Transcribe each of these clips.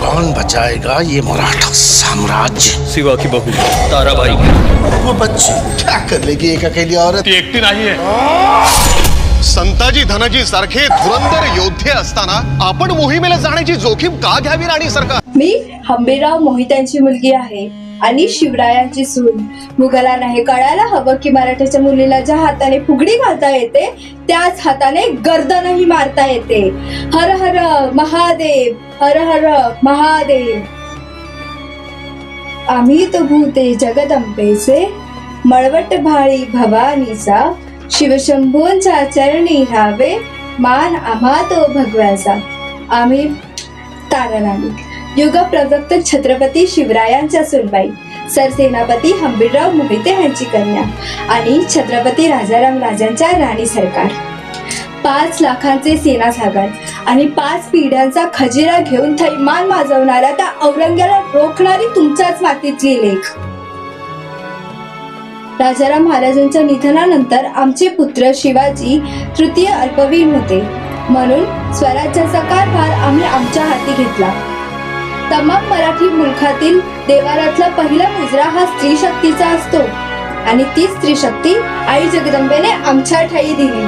कौन बचाएगा ये मराठा साम्राज्य? शिवा की बहू ताराबाई। वो बच्ची क्या कर लेगी एक अकेली औरत? ती एकटी नाहीये। संताजी धनाजी सारखे धुरंधर योद्धे असताना आपण मोहिमेला जाण्याची जोखीम का घ्यावी राणी सरकार? मी हंबीरराव मोहित्यांची मुलगी आहे आणि शिवरायांची सून. मुघलांना हे कळायला हवं की मराठ्याच्या मुलीला ज्या हाताने फुगडी घालता येते त्याच हाताने गर्दनही मारता येते. हर हर महादेव, हर हर महादेव. आम्ही तो भूते जगदंबेचे, मळवट भाळी भवानीचा, शिवशंभूंच्या चरणी राहावे मान आम्हा तो भगव्याचा. आम्ही ताराराणी, युग प्रवक्त छत्रपती शिवरायांच्या सुनबाई, सरसेनापती हंबीरराव मोहिते यांची कन्या आणि छत्रपती राजाराम राजांच्या राणी सरकार. 5 लाखांचे सेना सागर आणि 5 पिढ्यांचा खजिरा घेऊन थैमान माजवणाऱ्या त्या औरंग्याला रोखणारी तुमच्याच मातीतली लेख. राजाराम महाराजांच्या निधनानंतर आमचे पुत्र शिवाजी तृतीय अल्पवीर होते, म्हणून स्वराज्याचा कारभार आम्ही आमच्या हाती घेतला. तमाम मराठी मुलखातील देवारातला पहिला मुजरा हा स्त्री शक्तीचा असतो आणि ती स्त्री शक्ती आई जगदंबेने आमच्या ठाई दिली.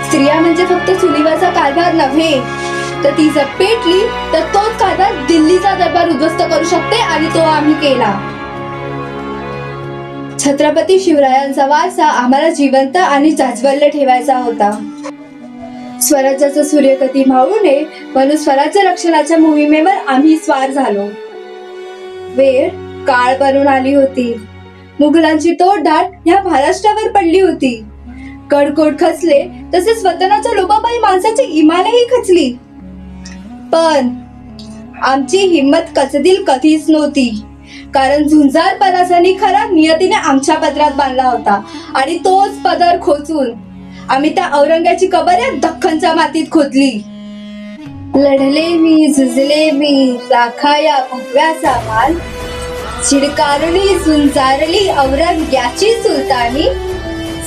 स्त्रिया म्हणजे फक्त चुलीवरचा कारभार नव्हे, तर ती जर पेटली तर तोच कारभार दिल्लीचा दरबार उद्ध्वस्त करू शकते आणि तो आम्ही केला. छत्रपती शिवरायांचा वारसा आम्हाला जिवंत आणि जाज्वल्य ठेवायचा होता. स्वराज्याचा सूर्य कधी मावळू नये म्हणून स्वराज्य रक्षणाच्या मोहिमेवर आम्ही स्वार झालो. वेळ काळ बनून आली होती. मुघलांची तोडदाड ह्या महाराष्ट्रावर पडली होती. गडकोट खचले तसेच वतनाच्या लोभापायी माणसाची इमानही खचली. पण आमची हिंमत कचदिल कधीच नव्हती, कारण झुंजार परासानी खरा नियतीने आमच्या पदरात बांधला होता आणि तोच पदर खोचून आम्ही त्या औरंग्याची कबर या दख्खनच्या मातीत खोदली. लढले मी, झुजले मी, राखा या भगव्याचा मान, चिडकारली झुंजारली औरंग्याची सुलतानी,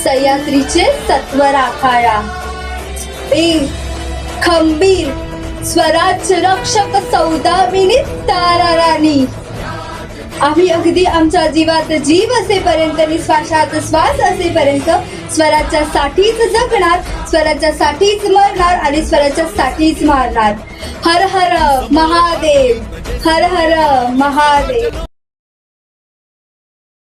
सह्याद्रीचे सत्व राखाया. खंबीर स्वराज्य रक्षक सौदामिनी ताराराणी. आम्ही अगदी आमच्या जीवात जीव असेपर्यंत, निश्वासात श्वास असेपर्यंत स्वराज्यासाठीच जगणार, स्वराज्यासाठीच मरणार आणि स्वराज्यासाठीच मारणार. हर हर महादेव, हर हर महादेव.